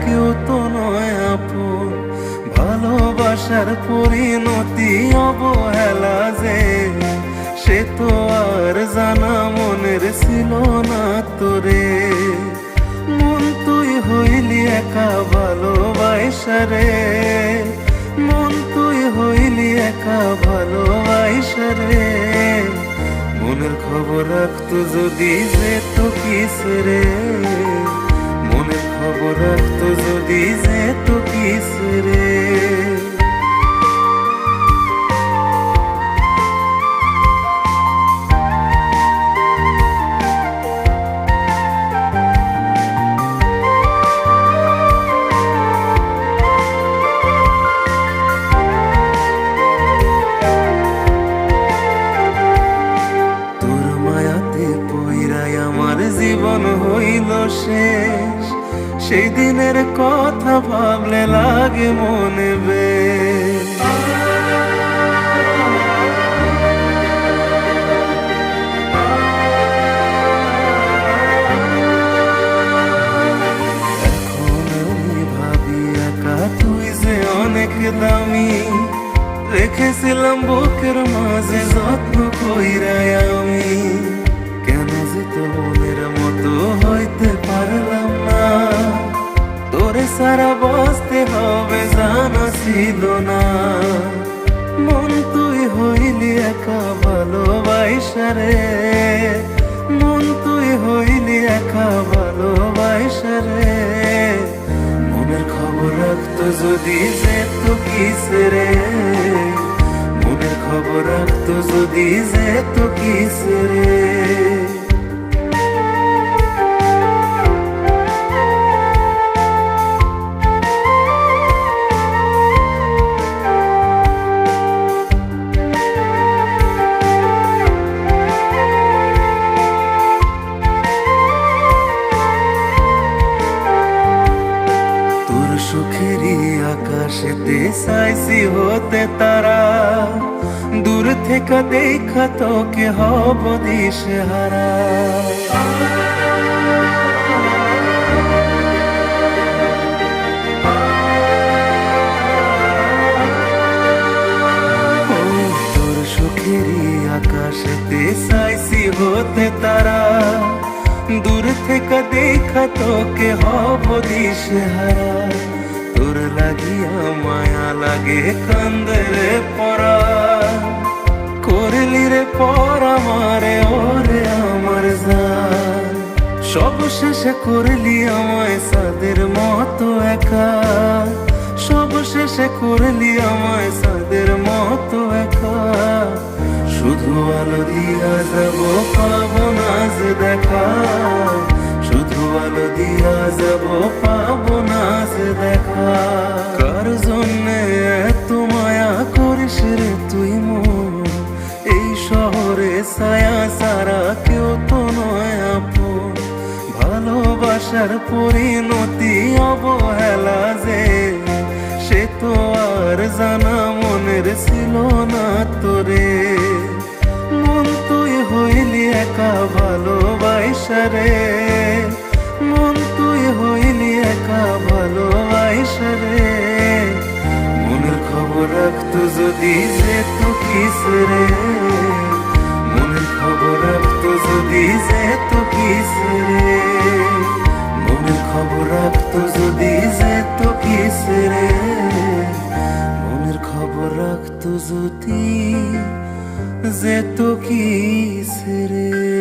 কেউ তো নয় আপন। ভালোবাসার পরিণতি অবহেলা যে, সে তো আর জানা মনের ছিল না তোরে। মন তুই হইলি একা ভালোবাসা রে, মন তুই হইলি একা ভালোবাসা রে। মনের খবর রাখতো যদি যেত কিস রে, মনের খবর রাখতো যদি যেত কিস রে। জীবন হইল শেষ, সেই দিনের কথা ভাবলে লাগে মনে বেশ। এখন আমি ভাবি একা তুই যে অনেক দামি, রেখেছিলাম বুকের মাঝে যত্ন কইরাই আমি। কেন যে তোর মতো হইতে পারলাম না, তোরে সারা বাঁচতে হবে জানা ছিল না। মন তুই হইলি একা ভালোবাসা রে, মন তুই হইলি একা ভালোবাসা রে। মনের খবর রাখতো যদি যেত কিস রে, মনের খবর রাখতো যদি যেত কিস রে। সুখেরই আকাশেতে চাইছি হতে তারা, দূর থেকে দেখা তোকে হব দিশেহারা। তোর সুখেরই আকাশেতে চাইছি হতে তারা, দূর থেকে দেখা তোকে হব দিশেহারা। তোর লাগিয়া মায়া লাগে কান্দে রে পরা, করলি রে পরা মারে ওরে আমার জান। সব শেষে করলি আমায় সাদের মতো একা, সব শেষে করলি আমায় সাদের মতো একা। শুধু আলো দিয়া যাব পাবো না আজ দেখা, শুধু আলো দিয়া যাব পাবো না আজ দেখা। কার জন্যে এত মায়া করিস রে তুই মন, এই শহরে ছায়া সারা কেউ তো নয় আপন। ভালোবাসার পরিণতি অবহেলা যে, সে তো আর জানা মনের ছিল না তোরে। মন তুই হইলি একা ভালোবাসা রে, মন তুই হইলি একা ভালোবাসা রে। মনের খবর রাখতো যদি যেত কিস রে, মনের খবর রাখতো যদি যেত কিস রে। মনের খবর রাখতো যদি যেত কিস রে, মনের খবর রাখতো যদি যেত কিস রে।